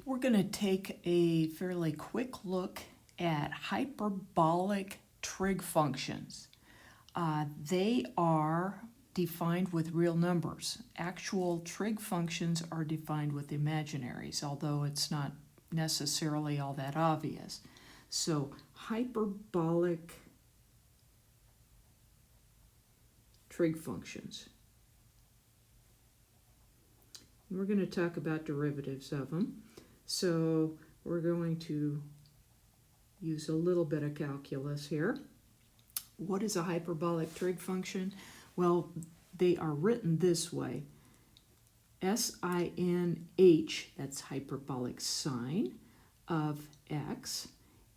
We're going to take a fairly quick look at hyperbolic trig functions. They are defined with real numbers. Actual trig functions are defined with imaginaries, although it's not necessarily all that obvious. So hyperbolic trig functions. We're going to talk about derivatives of them. So we're going to use a little bit of calculus here. What is a hyperbolic trig function? Well, they are written this way. SINH, that's hyperbolic sine of x,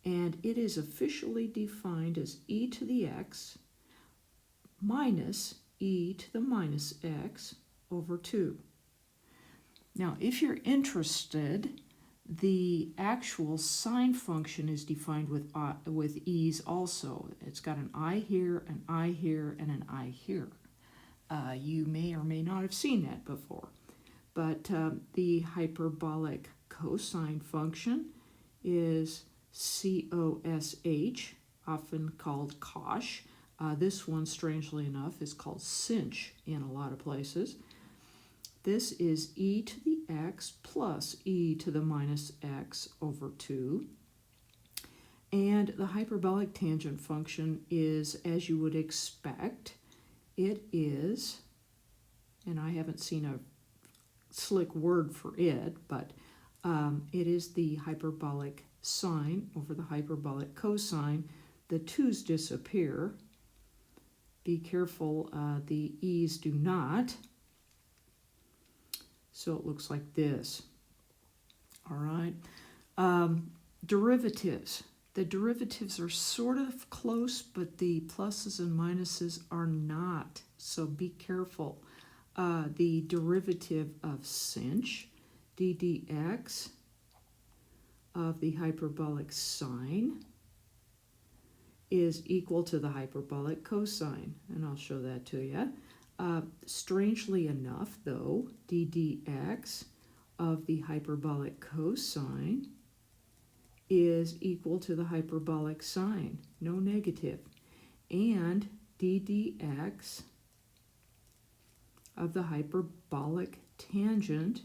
and it is officially defined as e to the x minus e to the minus x over 2. Now, if you're interested, the actual sine function is defined with e's also. It's got an I here, an I here, and an I here. You may or may not have seen that before. But the hyperbolic cosine function is COSH, often called cosh. This one, strangely enough, is called sinh in a lot of places. This is e to the x plus e to the minus x over 2. And the hyperbolic tangent function is, as you would expect, it is, and I haven't seen a slick word for it, but it is the hyperbolic sine over the hyperbolic cosine. The 2's disappear. Be careful, the e's do not. So it looks like this. All right. Derivatives. The derivatives are sort of close, but the pluses and minuses are not. So be careful. The derivative of sinh, d dx, of the hyperbolic sine is equal to the hyperbolic cosine. And I'll show that to you. Strangely enough, though, d dx of the hyperbolic cosine is equal to the hyperbolic sine, no negative. And d dx of the hyperbolic tangent,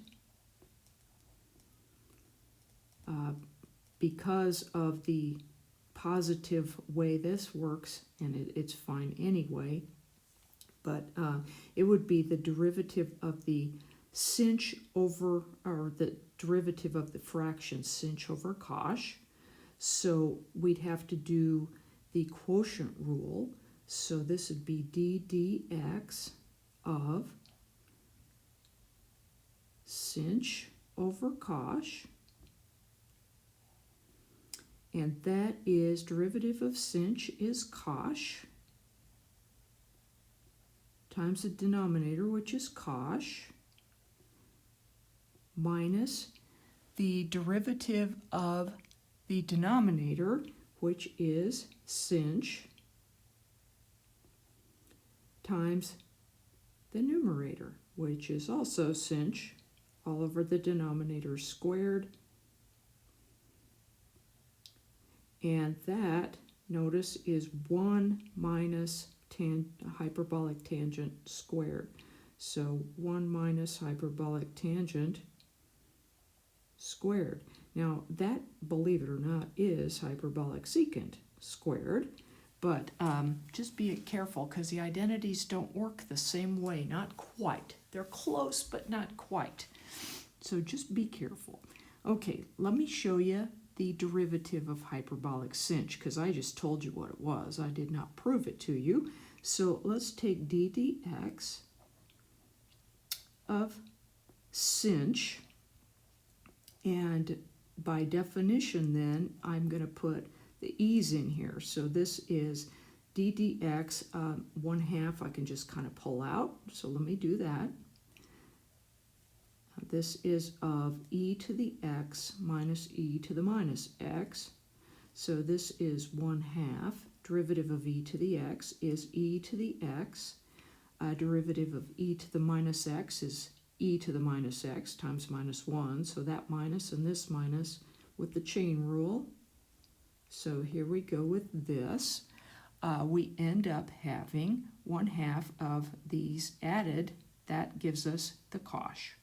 because of the positive way this works, and it's fine anyway, but it would be the derivative of the sinh over, or the derivative of the fraction sinh over cosh. So we'd have to do the quotient rule. So this would be d dx of sinh over cosh. And that is, derivative of sinh is cosh times the denominator, which is cosh, minus the derivative of the denominator, which is sinh, times the numerator, which is also sinh, all over the denominator squared. And that, notice, is 1 minus hyperbolic tangent squared. So 1 minus hyperbolic tangent squared. Now that, believe it or not, is hyperbolic secant squared, but just be careful because the identities don't work the same way, not quite. They're close, but not quite. So just be careful. Okay, let me show you the derivative of hyperbolic sinh, because I just told you what it was. I did not prove it to you. So let's take d dx of sinh, and by definition then, I'm going to put the e's in here. So this is d dx 1/2. I can just kind of pull out. So let me do that. This is of e to the x minus e to the minus x. So this is 1/2. Derivative of e to the x is e to the x. Derivative of e to the minus x is e to the minus x times minus 1. So that minus and this minus with the chain rule. So here we go with this. We end up having 1/2 of these added. That gives us the cosh.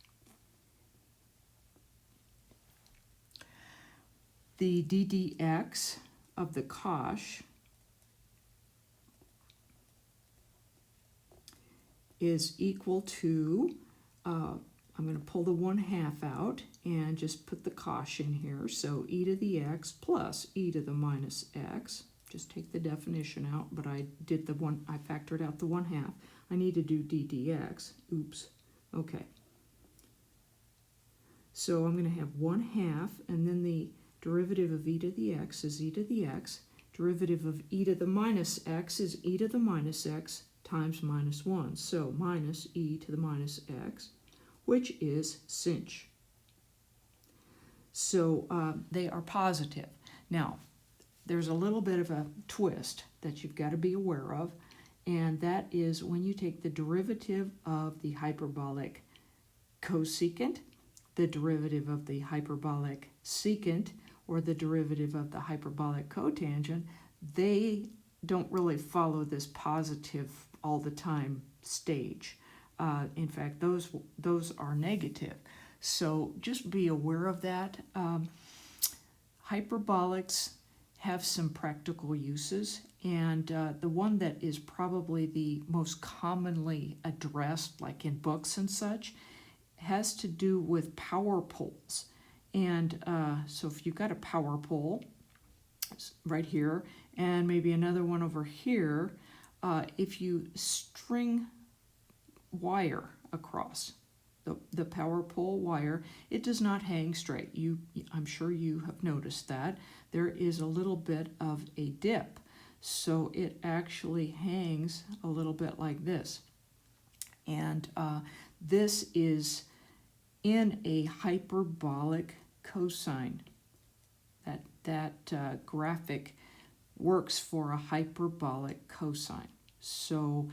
The ddx of the cosh is equal to, I'm going to pull the 1/2 out and just put the cosh in here. So e to the x plus e to the minus x. Just take the definition out, but I factored out the 1/2. I need to do ddx. Oops. Okay. So I'm going to have 1/2, and then the derivative of e to the x is e to the x. Derivative of e to the minus x is e to the minus x times minus 1. So minus e to the minus x, which is sinh. So they are positive. Now, there's a little bit of a twist that you've got to be aware of, and that is when you take the derivative of the hyperbolic cosecant, the derivative of the hyperbolic secant, or the derivative of the hyperbolic cotangent, they don't really follow this positive all the time stage. In fact, those are negative. So just be aware of that. Hyperbolics have some practical uses, and the one that is probably the most commonly addressed, like in books and such, has to do with power poles. And so if you've got a power pole right here, and maybe another one over here, if you string wire across the power pole wire, it does not hang straight. I'm sure you have noticed that. There is a little bit of a dip, so it actually hangs a little bit like this. And this is in a hyperbolic cosine. That graphic works for a hyperbolic cosine. So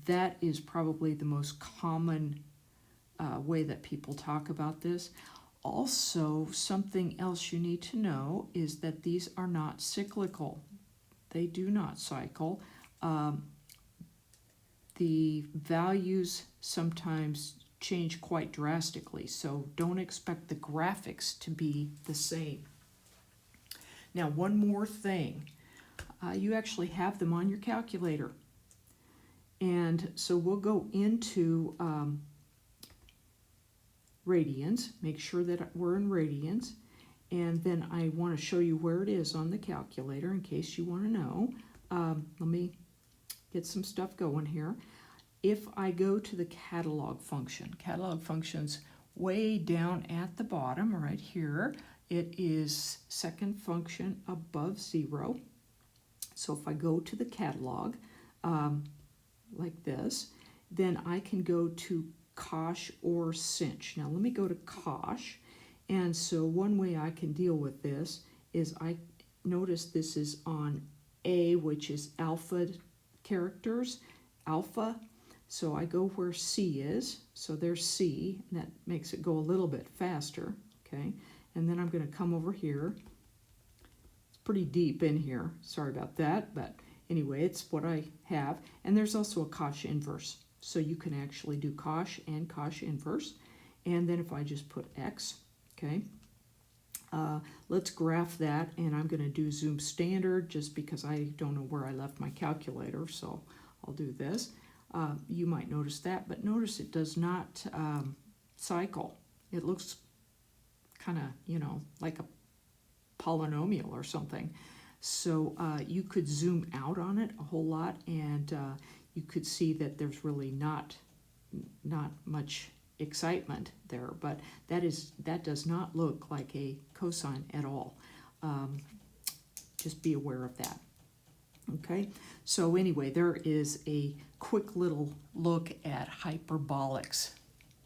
that is probably the most common way that people talk about this. Also, something else you need to know is that these are not cyclical. They do not cycle. The values sometimes change quite drastically, so don't expect the graphics to be the same. Now, one more thing. You actually have them on your calculator. And so we'll go into radians, make sure that we're in radians, and then I want to show you where it is on the calculator in case you want to know. Let me get some stuff going here. If I go to the catalog function's way down at the bottom right here. It is second function above 0. So if I go to the catalog like this, then I can go to cosh or sinh. Now let me go to cosh. And so one way I can deal with this is I notice this is on A, which is alpha characters, alpha. So I go where C is. So there's C, and that makes it go a little bit faster, okay? And then I'm going to come over here. It's pretty deep in here. Sorry about that, but anyway, it's what I have. And there's also a cosh inverse. So you can actually do cosh and cosh inverse. And then if I just put X, okay, let's graph that. And I'm going to do zoom standard just because I don't know where I left my calculator. So I'll do this. You might notice that, but notice it does not cycle. It looks kind of, like a polynomial or something. So you could zoom out on it a whole lot, and you could see that there's really not much excitement there, but that does not look like a cosine at all. Just be aware of that. Okay, so anyway, there is a quick little look at hyperbolics.